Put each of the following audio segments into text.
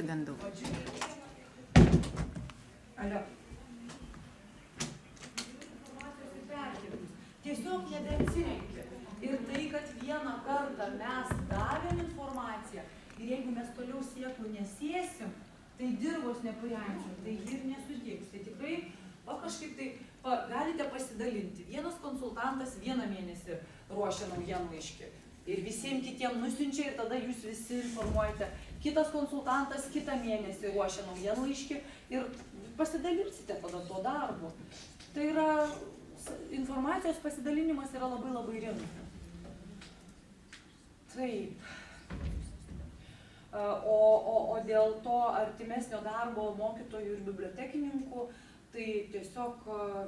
Gandau. Alio. Tiesiog nebeatsirenki. Ir tai, kad vieną kartą mes davėm informaciją ir jeigu mes toliau sėklų nesėsim, tai dirvos nepurenčiam, tai ji ir nesudėks. Tai tikrai kažkaip tai galite pasidalinti. Vienas konsultantas vieną mėnesį ruošia naujienlaiškį ir visiems kitiems nusiunčia ir tada jūs visi informuojate. Kitas konsultantas kitą mėnesį ruošia naujienlaiškį ir pasidalinsite tada tuo darbu. Tai yra, informacijos pasidalinimas yra labai rimtas. Taip. O dėl to artimesnio darbo mokytojų ir bibliotekininkų, tai tiesiog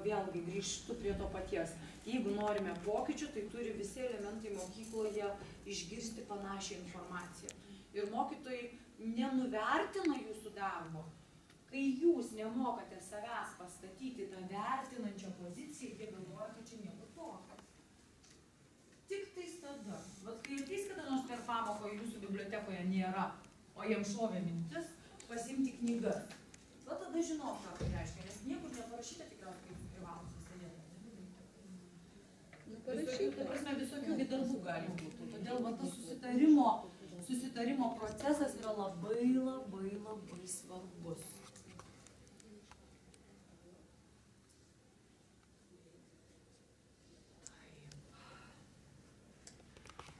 vėlgi grįžtu prie to paties. Jeigu norime pokyčių, tai turi visi elementai mokykloje išgirsti panašią informaciją. Ir mokytojai nenuvertina jūsų darbo. Kai jūs nemokate savęs pastatyti tą vertinančią poziciją, jie galvoja, kad čia nieko tokio. Tik tais tada. Vat kai ateis kada nors per pamoką jūsų bibliotekoje nėra, o jiems šovė mintis pasiimti knygas. Va tada žinos, ką tai reiškia, nes niekur neparašyta tikriausiai, kaip privalom susidėti. Visokių darbų gali būti. Todėl va tas susitarimo procesas yra labai svarbus.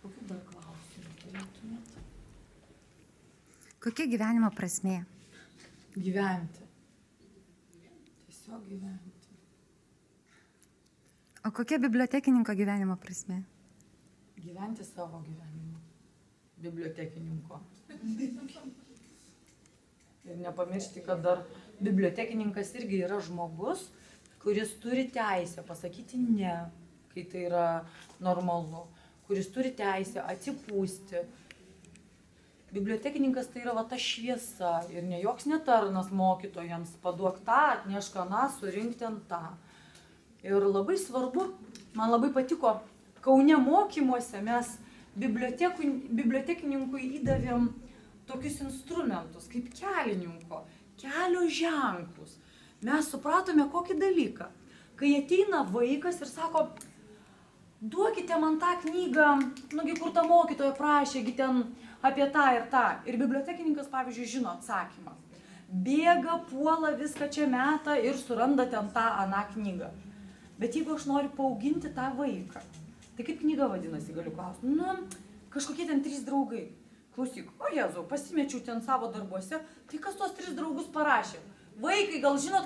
Kokių dar klausimų turėtumėt? Kokia gyvenimo prasmė? Gyventi. Tiesiog gyventi. O kokia bibliotekininko gyvenimo prasmė? Gyventi savo gyvenimą. Bibliotekininko. Ir nepamiršti, kad dar bibliotekininkas irgi yra žmogus, kuris turi teisę pasakyti ne, kai tai yra normalu, kuris turi teisę atsipūsti. Bibliotekininkas tai yra va ta šviesa ir ne joks netarnas mokytojams, paduok tą, atnešk aną, surink ten tą. Ir labai svarbu, man labai patiko, Kaune mokymuose mes bibliotekininkui įdavėm tokius instrumentus kaip kelininko, kelio ženklus. Mes supratome kokį dalyką. Kai ateina vaikas ir sako, duokite man tą knygą, nugi kur ta mokytoja prašė, gi ten apie tą ir tą. Ir bibliotekininkas, pavyzdžiui, žino atsakymą. Bėga, puola, viską čia meta ir suranda ten tą aną knygą. Bet jeigu aš noriu paauginti tą vaiką, tai kaip knyga vadinasi, galiu klausti. Kažkokie ten 3 draugai. Klausyk, o Jėzau, pasimečiau ten savo darbuose, tai kas tos 3 draugus parašė? Vaikai, gal žinot,